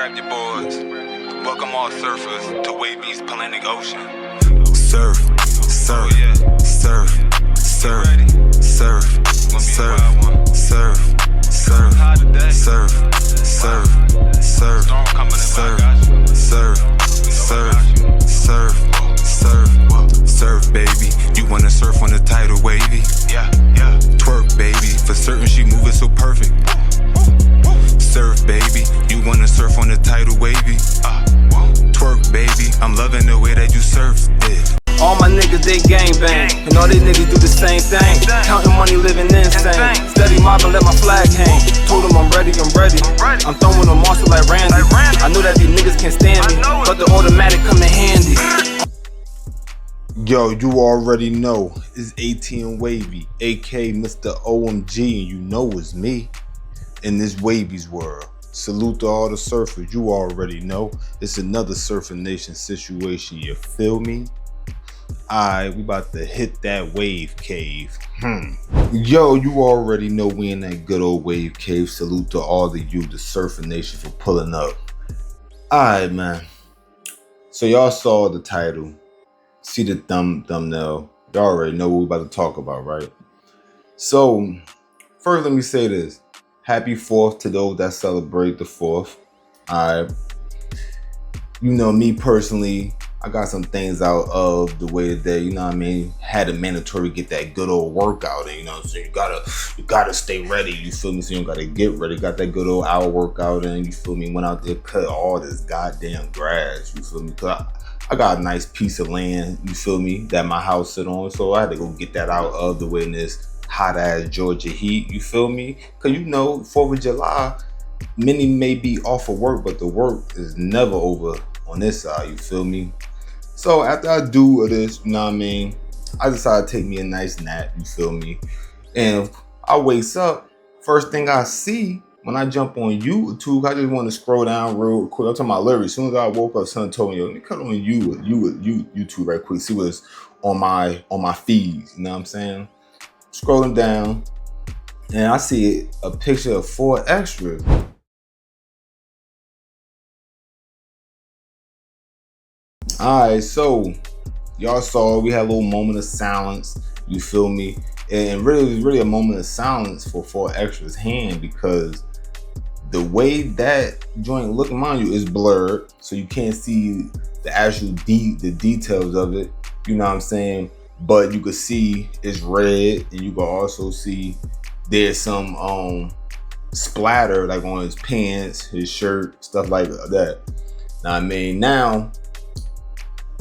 Grab your boards. Welcome all surfers to Wavy's Atlantic Ocean. Surf, surf, surf, surf, surf, surf, surf, surf, surf, surf, surf, surf, surf, surf, surf, baby. You wanna surf on the tidal wavy? Yeah. Twerk, baby. For certain, she moving so perfect. Surf, baby. You wanna surf on the tidal wavy? Twerk, baby. I'm loving the way that you surf it. All my niggas, they gangbang, and all these niggas do the same thing. Counting money, living insane. Steady mobbing, let my flag hang. Told them I'm ready. I'm throwing them monster like Randy. I know that these niggas can't stand me, but the automatic come in handy. Yo, you already know it's ATM Wavy, aka Mr. OMG, and you know it's me in this Wavy's world. Salute to all the surfers, you already know it's another Surfing Nation situation, you feel me? Alright, we about to hit that wave cave. Yo, you already know we in that good old wave cave. Salute to all of you, the Surfing Nation, for pulling up. Alright, man. So y'all saw the title. See the thumbnail. Y'all already know what we about to talk about, right? So, first let me say this. Happy 4th to those that celebrate the 4th. Alright. You know, me personally, I got some things out of the way today, you know what I mean? Had a mandatory get that good old workout in, you know what I'm saying? You gotta stay ready, you feel me? So you gotta get ready. Got that good old hour workout in, you feel me? Went out there, cut all this goddamn grass, you feel me? Cause I got a nice piece of land, you feel me, that my house sit on. So I had to go get that out of the way in this hot ass Georgia heat, you feel me? Cause you know, 4th of July, many may be off of work, but the work is never over on this side, you feel me? So after I do this, you know what I mean, I decided to take me a nice nap, you feel me? And I wakes up, first thing I see when I jump on YouTube, I just want to scroll down real quick. I'm talking about literally, as soon as I woke up, son told me, let me cut on YouTube right quick, see what's on my feeds, you know what I'm saying? Scrolling down, and I see a picture of 4 extras. Alright, so y'all saw we had a little moment of silence, you feel me? And really, it was really a moment of silence for 4 extras hand, because the way that joint look, mind you, is blurred, so you can't see the actual the details of it, you know what I'm saying? But you can see it's red, and you can also see there's some splatter like on his pants, his shirt, stuff like that. Now I mean, now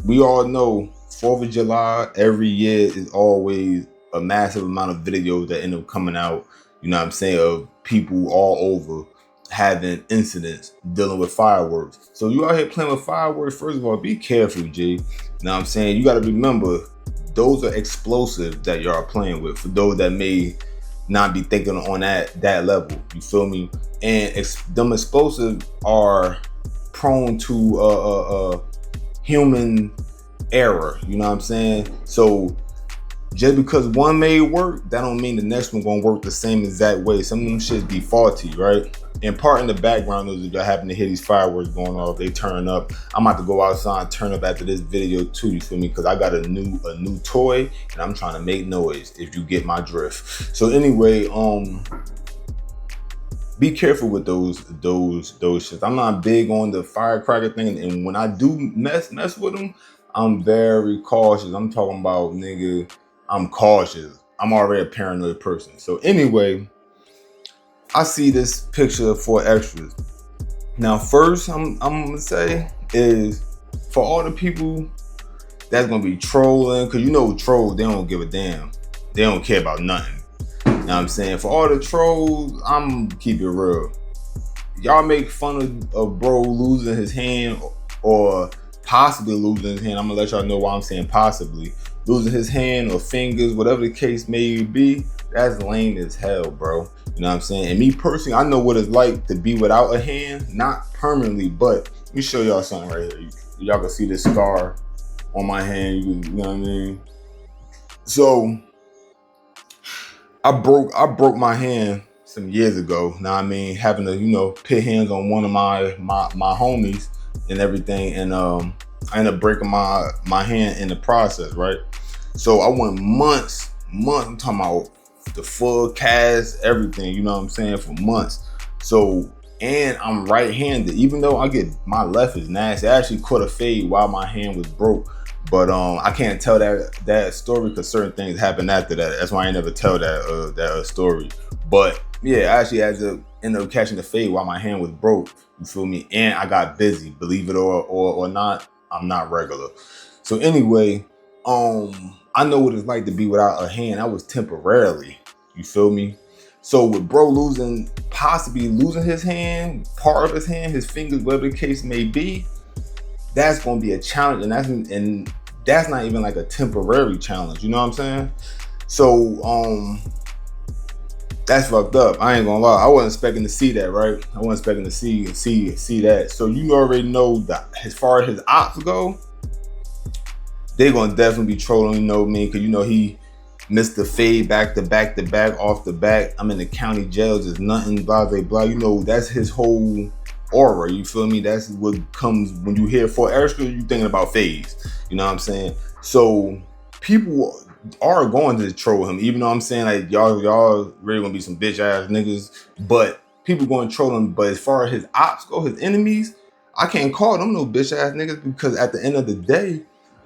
we all know 4th of July every year is always a massive amount of videos that end up coming out, you know what I'm saying, of people all over having incidents dealing with fireworks. So you out here playing with fireworks, first of all, be careful, G. You know what I'm saying? You got to remember, those are explosives that y'all are playing with, for those that may not be thinking on that level, you feel me? And them explosives are prone to human error, you know what I'm saying? So just because one may work, that don't mean the next one gonna work the same exact way. Some of them shits be faulty, right? And part in the background is if y'all happen to hear these fireworks going off, they turn up. I'm about to go outside and turn up after this video too, you feel me? Because I got a new toy and I'm trying to make noise, if you get my drift. So anyway, be careful with those shits. I'm not big on the firecracker thing, and when I do mess with them, I'm very cautious. I'm talking about, nigga, I'm cautious. I'm already a paranoid person. So anyway, I see this picture of 4 extras. Now first I'm gonna say is, for all the people that's gonna be trolling, cause you know trolls, they don't give a damn. They don't care about nothing. You know what I'm saying? For all the trolls, I'm keep it real. Y'all make fun of bro losing his hand, or possibly losing his hand. I'm gonna let y'all know why I'm saying possibly. Losing his hand or fingers, whatever the case may be, that's lame as hell, bro. You know what I'm saying? And me personally, I know what it's like to be without a hand, not permanently, but let me show y'all something right here. Y'all can see this scar on my hand, you know what I mean? So I broke my hand some years ago. Now I mean, having to, you know, put hands on one of my homies and everything, and I ended up breaking my hand in the process, right? So I went months, I'm talking about the full cast, everything, you know what I'm saying, for months. So, and I'm right-handed, even though my left is nasty. I actually caught a fade while my hand was broke. But I can't tell that story because certain things happened after that. That's why I ain't never tell that story. But yeah, I actually had to end up catching the fade while my hand was broke. You feel me? And I got busy, believe it or not. I'm not regular. So anyway, I know what it's like to be without a hand. I was temporarily. You feel me? So with bro possibly losing his hand, part of his hand, his fingers, whatever the case may be, that's gonna be a challenge, and that's not even like a temporary challenge. You know what I'm saying? So that's fucked up. I ain't gonna lie. I wasn't expecting to see that, right? I wasn't expecting to see that. So you already know that as far as his ops go, they're gonna definitely be trolling, you know me, because you know he missed the fade back to back off the back. I'm in the county jail, just nothing, blah blah blah. You know, that's his whole aura, you feel me? That's what comes when you hear for extra, you thinking about phase. You know what I'm saying? So people are going to troll him, even though I'm saying like y'all really gonna be some bitch ass niggas, but people going to troll him. But as far as his ops go, his enemies, I can't call them no bitch ass niggas, because at the end of the day,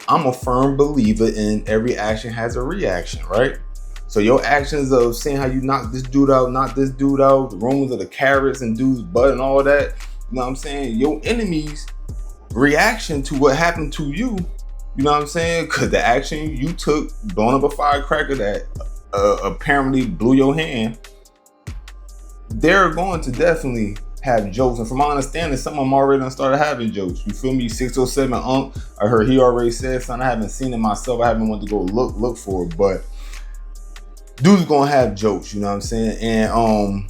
I'm a firm believer in every action has a reaction, right? So your actions of saying how you knock this dude out, the rumors of the carrots and dude's butt and all that, you know what I'm saying? Your enemies' reaction to what happened to you, you know what I'm saying? Because the action you took, blowing up a firecracker that apparently blew your hand, they're going to definitely have jokes. And from my understanding, some of them already done started having jokes. You feel me? 607 I heard he already said something. I haven't seen it myself. I haven't wanted to go look for it, but dude's gonna have jokes, you know what I'm saying? And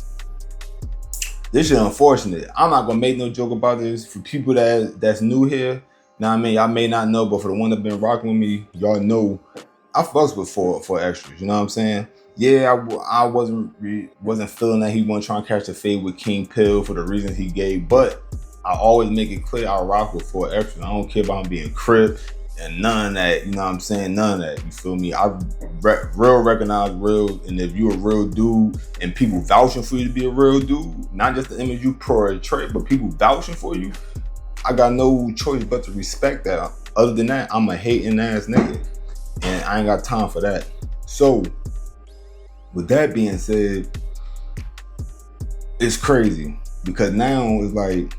this shit unfortunate. I'm not gonna make no joke about this. For people that's new here, now I mean, y'all may not know, but for the one that been rocking with me, y'all know I fucks with for extras. You know what I'm saying? Yeah, I wasn't feeling that he wasn't trying to catch the fade with King Pill for the reasons he gave, but I always make it clear I rock with 4 extras. I don't care about him being crip and none of that. You know what I'm saying? None of that. You feel me? I real recognize real, and if you a real dude and people vouching for you to be a real dude, not just the image you portray, but people vouching for you, I got no choice but to respect that. Other than that, I'm a hating ass nigga, and I ain't got time for that. So with that being said, it's crazy because now it's like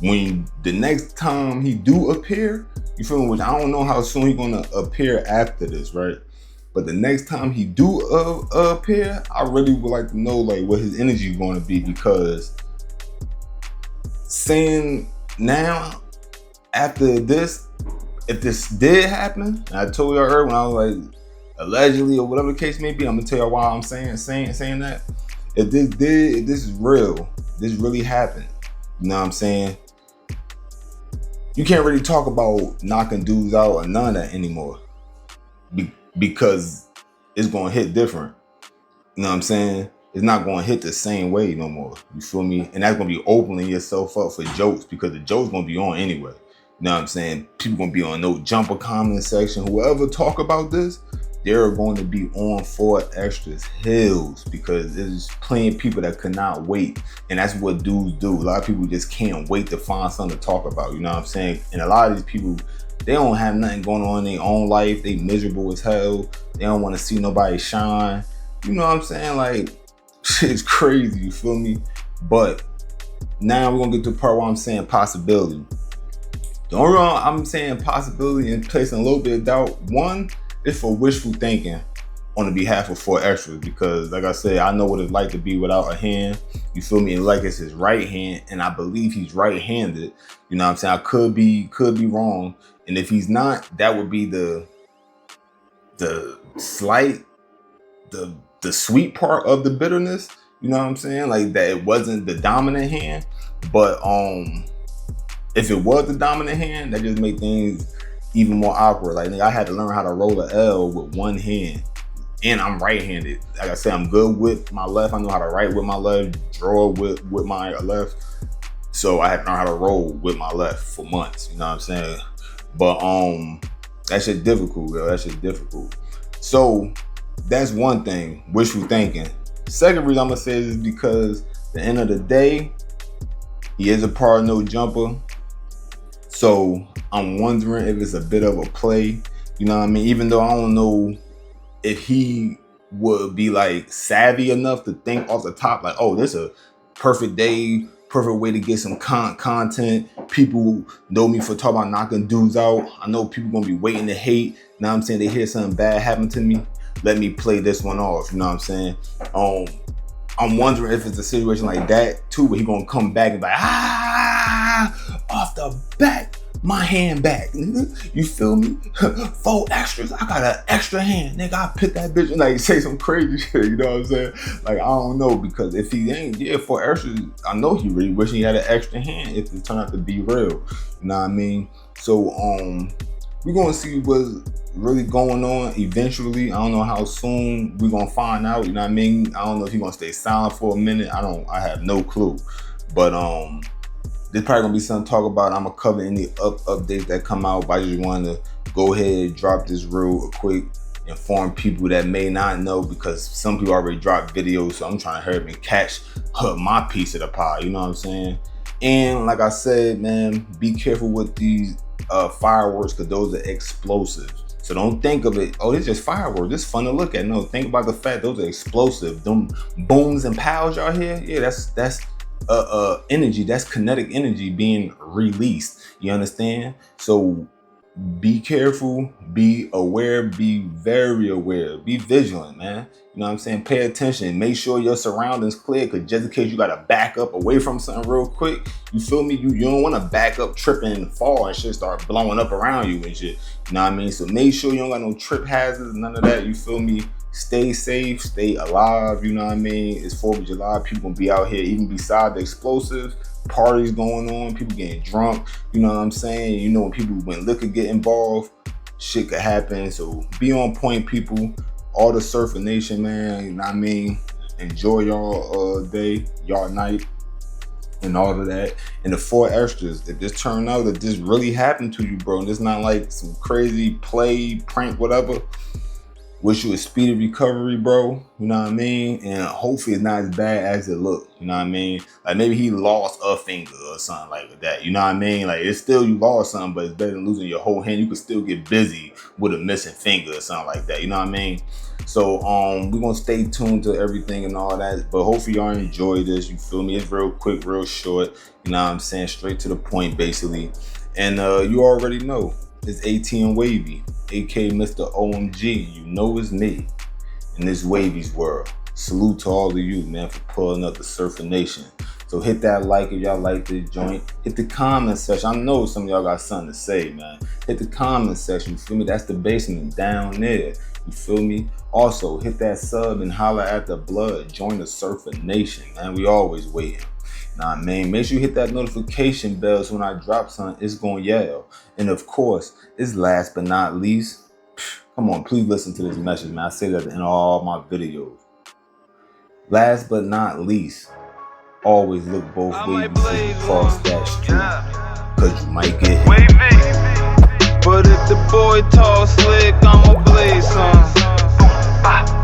when the next time he do appear, you feel me? Which I don't know how soon he gonna appear after this, right? But the next time he do appear, I really would like to know like what his energy is going to be, because saying now after this, if this did happen, and I told y'all earlier when I was like allegedly or whatever the case may be, I'm gonna tell y'all why I'm saying that. If this is real, this really happened, you know what I'm saying? You can't really talk about knocking dudes out or none of that anymore, because it's gonna hit different. You know what I'm saying? It's not gonna hit the same way no more. You feel me? And that's gonna be opening yourself up for jokes, because the jokes gonna be on anyway. You know what I'm saying? People gonna be on no jumper comment section. Whoever talk about this, they're going to be on 4 extras hills, because there's plenty of people that could not wait. And that's what dudes do. A lot of people just can't wait to find something to talk about. You know what I'm saying? And a lot of these people, they don't have nothing going on in their own life. They miserable as hell. They don't want to see nobody shine. You know what I'm saying? Like, shit's crazy, you feel me? But now we're gonna get to the part where I'm saying possibility. The only reason I'm saying possibility and placing a little bit of doubt, one, is for wishful thinking on the behalf of 4 extras, because like I said, I know what it's like to be without a hand. You feel me? And like it's his right hand, and I believe he's right-handed. You know what I'm saying? I could be wrong. And if he's not, that would be the slight, the sweet part of the bitterness. You know what I'm saying? Like that it wasn't the dominant hand. But if it was the dominant hand, that just made things even more awkward. Like, nigga, I had to learn how to roll a L with one hand. And I'm right-handed. Like I said, I'm good with my left. I know how to write with my left, draw with my left. So I had to learn how to roll with my left for months. You know what I'm saying? But that shit difficult, yo. That shit difficult. So that's one thing, wishful thinking. Second reason I'm gonna say is because at the end of the day, he is a part of No Jumper. So I'm wondering if it's a bit of a play. You know what I mean? Even though I don't know if he would be like savvy enough to think off the top, like, oh, this is a perfect day, perfect way to get some content. People know me for talking about knocking dudes out. I know people gonna be waiting to hate. Now I'm saying they hear something bad happen to me. Let me play this one off. You know what I'm saying? I'm wondering if it's a situation like that too, where he gonna come back and be like, off the back. My hand back, nigga. You feel me? 4 extras. I got an extra hand, nigga. I put that bitch and like say some crazy shit. You know what I'm saying? Like, I don't know, because if he ain't, 4 extras, I know he really wishing he had an extra hand if it turned out to be real. You know what I mean? So we're gonna see what's really going on eventually. I don't know how soon we're gonna find out. You know what I mean? I don't know if he's gonna stay silent for a minute. I have no clue. But there's probably gonna be something to talk about. I'm gonna cover any updates that come out, but I just wanted to go ahead and drop this real quick, inform people that may not know, because some people already dropped videos, so I'm trying to hurry up and catch my piece of the pie, you know what I'm saying? And like I said, man, be careful with these fireworks, because those are explosives. So don't think of it, oh, it's just fireworks, it's fun to look at. No, think about the fact those are explosive. Them booms and pows y'all hear, yeah, that's energy, that's kinetic energy being released. You understand? So be careful, be aware, be very aware, be vigilant, man. You know what I'm saying? Pay attention, make sure your surroundings clear, because just in case you gotta back up away from something real quick, you feel me? You don't want to back up, trip and fall and shit start blowing up around you and shit. You know what I mean? So make sure you don't got no trip hazards, none of that. You feel me? Stay safe, stay alive, you know what I mean? It's 4th of July, people gonna be out here, even beside the explosives, parties going on, people getting drunk, you know what I'm saying? You know, when liquor get involved, shit could happen. So be on point, people. All the Surfer Nation, man, you know what I mean? Enjoy y'all day, y'all night, and all of that. And the 4 extras, if this turned out that this really happened to you, bro, and it's not like some crazy play, prank, whatever, wish you a speedy recovery, bro. You know what I mean? And hopefully it's not as bad as it looked. You know what I mean? Like maybe he lost a finger or something like that. You know what I mean? Like it's still, you lost something, but it's better than losing your whole hand. You could still get busy with a missing finger or something like that. You know what I mean? So we're gonna stay tuned to everything and all that. But hopefully y'all enjoy this. You feel me? It's real quick, real short. You know what I'm saying? Straight to the point, basically. And you already know. It's ATM Wavy, aka Mr. OMG. You know it's me in this Wavy's world. Salute to all of you, man, for pulling up the Surfer Nation. So hit that like if y'all like this joint. Hit the comment section. I know some of y'all got something to say, man. Hit the comment section, you feel me? That's the basement down there. You feel me? Also, hit that sub and holler at the blood. Join the Surfer Nation, man. We always waiting. Nah, man, make sure you hit that notification bell so when I drop something, it's gonna yell. And of course, it's last but not least. Come on, please listen to this message, man. I say that in all my videos. Last but not least, always look both ways before you cross that street, cause you might get hit. But if the boy tall slick, I'ma blaze some.